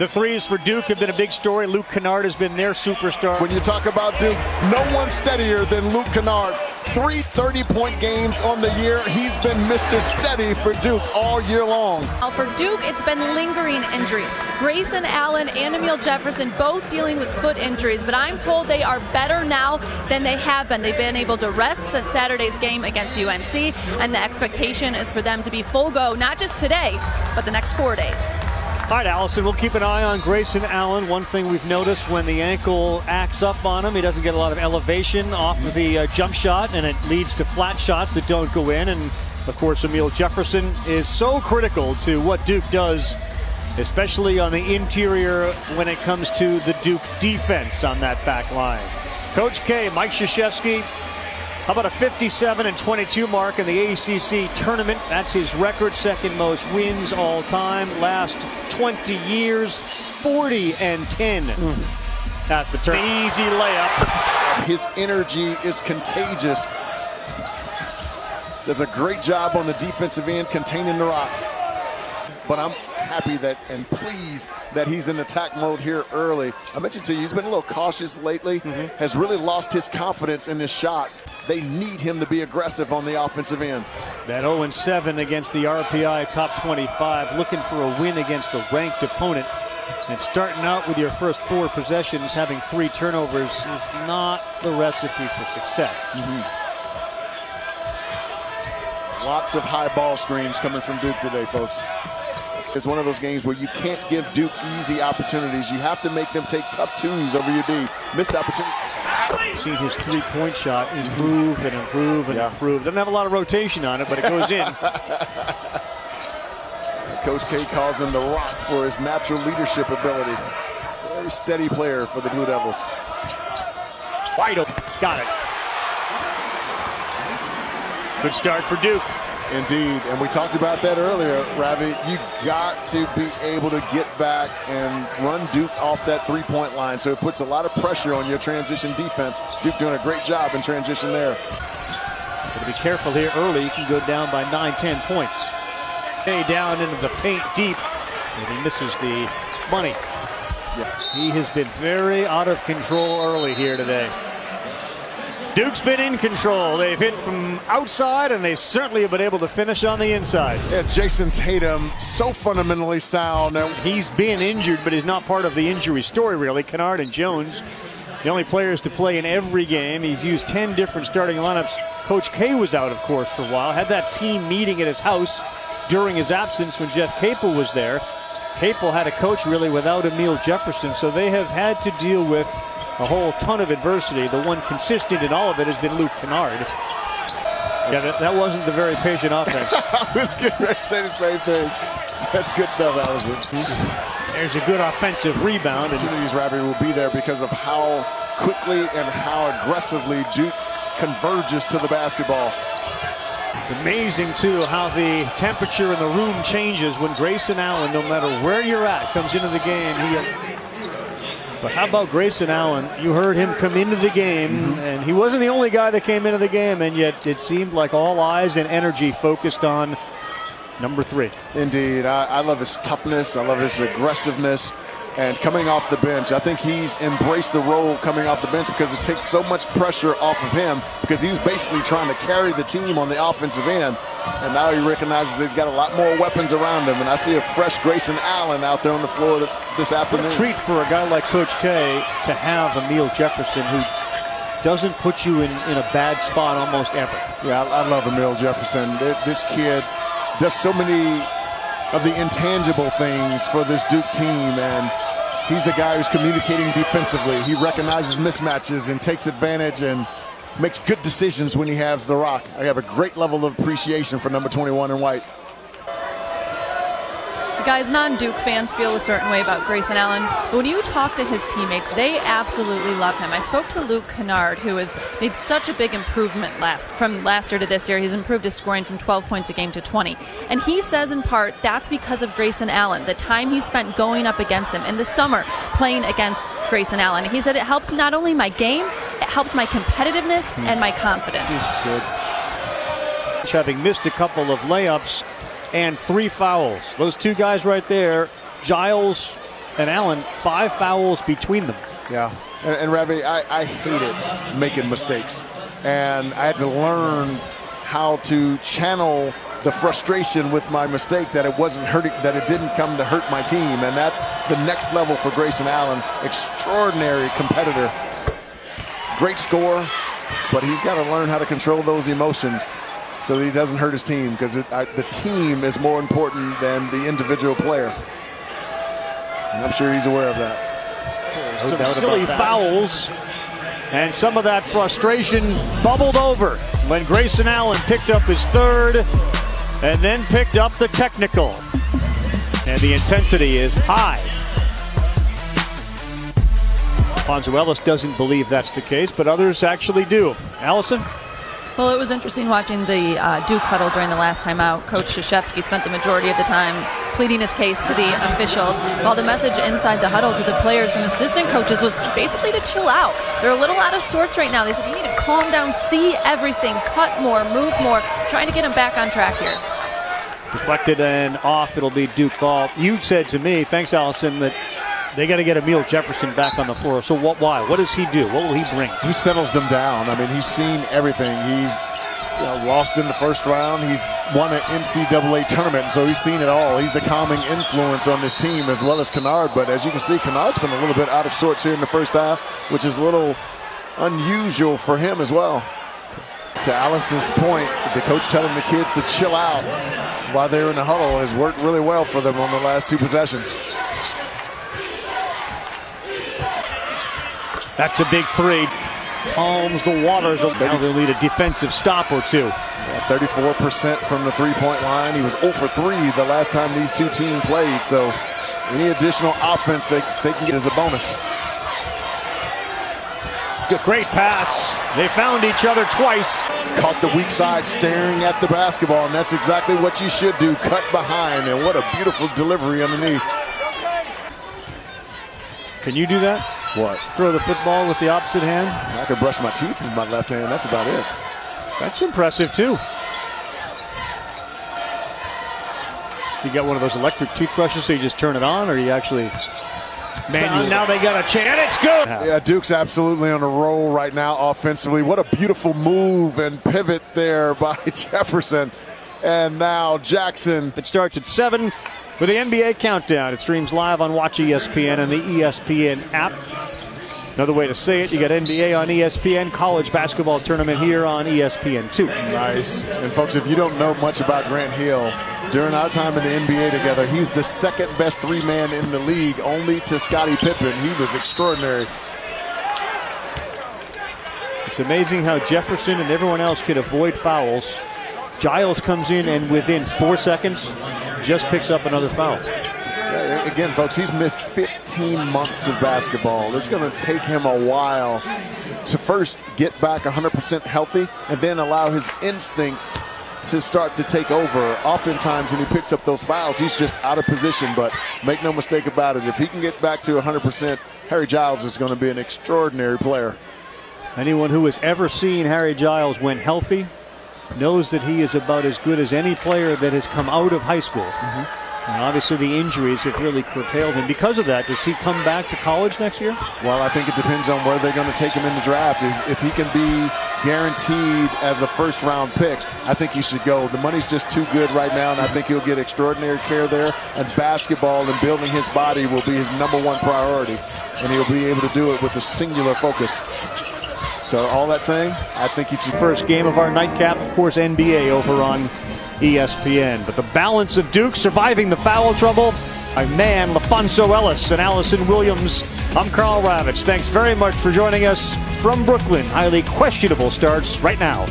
The threes for Duke have been a big story. Luke Kennard has been their superstar. When you talk about Duke, no one steadier than Luke Kennard. 3 30-point games on the year. He's been Mr. Steady for Duke all year long. For Duke, it's been lingering injuries. Grayson Allen and Emil Jefferson both dealing with foot injuries, but I'm told they are better now than they have been. They've been able to rest since Saturday's game against UNC, and the expectation is for them to be full go, not just today, but the next 4 days. All right, Allison, we'll keep an eye on Grayson Allen. One thing we've noticed, when the ankle acts up on him, he doesn't get a lot of elevation off of the jump shot, and it leads to flat shots that don't go in. And, of course, Emil Jefferson is so critical to what Duke does, especially on the interior when it comes to the Duke defense on that back line. Coach K, Mike Krzyzewski, how about a 57-22 mark in the ACC tournament? That's his record, second most wins all time. Last 20 years, 40-10 at the tournament. Easy layup. His energy is contagious. Does a great job on the defensive end containing the rock. But I'm happy that and pleased that he's in attack mode here early. I mentioned to you, he's been a little cautious lately, has really lost his confidence in his shot. They need him to be aggressive on the offensive end. That 0-7 against the RPI top 25, looking for a win against a ranked opponent. And starting out with your first 4 possessions, having 3 turnovers is not the recipe for success. Lots of high ball screens coming from Duke today, folks. It's one of those games where you can't give Duke easy opportunities. You have to make them take tough twos over your D. Missed opportunity. Seen his 3-point shot improve and improve and improve. Doesn't have a lot of rotation on it, but it goes in. Coach K calls him the Rock for his natural leadership ability. Very steady player for the Blue Devils. Wide open. Got it. Good start for Duke. Indeed, and we talked about that earlier, Ravi. You got to be able to get back and run Duke off that 3-point line, so it puts a lot of pressure on your transition defense. Duke doing a great job in transition there. Got to be careful here early. You can go down by 9-10 points. Hey, down into the paint deep, and he misses the money. He has been very out of control early here today. Duke's been in control. They've hit from outside, and they certainly have been able to finish on the inside. Yeah, Jason Tatum, so fundamentally sound. He's been injured, but he's not part of the injury story, really. Kennard and Jones, the only players to play in every game. He's used 10 different starting lineups. Coach K was out, of course, for a while. Had that team meeting at his house during his absence when Jeff Capel was there. Capel had a coach, really, without Emil Jefferson, so they have had to deal with a whole ton of adversity. The one consistent in all of it has been Luke Kennard. Yeah, that wasn't the very patient offense. I was getting ready to say the same thing. That's good stuff, Allison. There's a good offensive rebound. Opportunities, Ravi, will be there because of how quickly and how aggressively Duke converges to the basketball. It's amazing, too, how the temperature in the room changes when Grayson Allen, no matter where you're at, comes into the game. But how about Grayson Allen? You heard him come into the game, and he wasn't the only guy that came into the game, and yet it seemed like all eyes and energy focused on number 3. Indeed. I love his toughness. I love his aggressiveness. And coming off the bench, I think he's embraced the role coming off the bench because it takes so much pressure off of him because he's basically trying to carry the team on the offensive end. And now he recognizes he's got a lot more weapons around him. And I see a fresh Grayson Allen out there on the floor this afternoon. What a treat for a guy like Coach K to have Emil Jefferson, who doesn't put you in a bad spot almost ever. Yeah, I love Emil Jefferson. This kid does so many of the intangible things for this Duke team, and he's a guy who's communicating defensively. He recognizes mismatches and takes advantage and makes good decisions when he has the rock. I have a great level of appreciation for number 21 in white. Guys, non-Duke fans feel a certain way about Grayson Allen, but when you talk to his teammates, they absolutely love him. I spoke to Luke Kennard, who has made such a big improvement from last year to this year. He's improved his scoring from 12 points a game to 20. And he says, in part, that's because of Grayson Allen, the time he spent going up against him in the summer playing against Grayson Allen. He said it helped not only my game, it helped my competitiveness and my confidence. That's good. Having missed a couple of layups and 3 fouls. Those 2 guys right there, Giles and Allen, 5 fouls between them. Yeah, and Ravi, I hated making mistakes, and I had to learn how to channel the frustration with my mistake that it wasn't hurting, that it didn't come to hurt my team, and that's the next level for Grayson Allen. Extraordinary competitor, great scorer, but he's got to learn how to control those emotions so that he doesn't hurt his team, because the team is more important than the individual player, and I'm sure he's aware of that. Some silly fouls, and some of that frustration bubbled over when Grayson Allen picked up his 3rd and then picked up the technical. And the intensity is high. Alfonso Ellis doesn't believe that's the case, but others actually do. Allison? Well, it was interesting watching the Duke huddle during the last time out. Coach Krzyzewski spent the majority of the time pleading his case to the officials, while the message inside the huddle to the players from assistant coaches was basically to chill out. They're a little out of sorts right now. They said, you need to calm down, see everything, cut more, move more, trying to get them back on track here. Deflected and off, it'll be Duke ball. You said to me, thanks Allison, that they got to get Emil Jefferson back on the floor. So why? What does he do? What will he bring? He settles them down. I mean, he's seen everything. He's lost in the first round. He's won an NCAA tournament, so he's seen it all. He's the calming influence on this team, as well as Kennard. But as you can see, Kennard's been a little bit out of sorts here in the first half, which is a little unusual for him as well. To Allison's point, the coach telling the kids to chill out while they're in the huddle has worked really well for them on the last 2 possessions. That's a big 3. Calms the waters. Now they'll need a defensive stop or 2. 34% from the three-point line. He was 0 for 3 the last time these two teams played. So any additional offense they can get as a bonus. Good. Great pass. They found each other twice. Caught the weak side staring at the basketball, and that's exactly what you should do. Cut behind, and what a beautiful delivery underneath. Can you do that? What? Throw the football with the opposite hand? I can brush my teeth with my left hand. That's about it. That's impressive, too. You got one of those electric toothbrushes, so you just turn it on, or you actually manually? Now they got a chance, and it's good. Yeah, Duke's absolutely on a roll right now offensively. What a beautiful move and pivot there by Jefferson. And now Jackson. It starts at 7 with the NBA Countdown. It streams live on Watch ESPN and the ESPN app. Another way to say it, you got NBA on ESPN, college basketball tournament here on ESPN2. Nice. And folks, if you don't know much about Grant Hill, during our time in the NBA together, he was the second best 3-man in the league, only to Scottie Pippen. He was extraordinary. It's amazing how Jefferson and everyone else could avoid fouls. Giles comes in and within 4 seconds just picks up another foul. Again, folks, he's missed 15 months of basketball. It's going to take him a while to first get back 100% healthy and then allow his instincts to start to take over. Oftentimes when he picks up those fouls, he's just out of position, but make no mistake about it, if he can get back to 100%, Harry Giles is going to be an extraordinary player. Anyone who has ever seen Harry Giles when healthy knows that he is about as good as any player that has come out of high school. And obviously the injuries have really curtailed him. Because of that, does he come back to college next year? Well, I think it depends on where they're going to take him in the draft. If he can be guaranteed as a first-round pick, I think he should go. The money's just too good right now, and I think he'll get extraordinary care there. And basketball and building his body will be his #1 priority. And he'll be able to do it with a singular focus. So all that saying, I think he should. First game of our nightcap, of course, NBA over on ESPN. But the balance of Duke surviving the foul trouble. My man, Alfonso Ellis and Allison Williams. I'm Carl Ravitch. Thanks very much for joining us from Brooklyn. Highly questionable starts right now.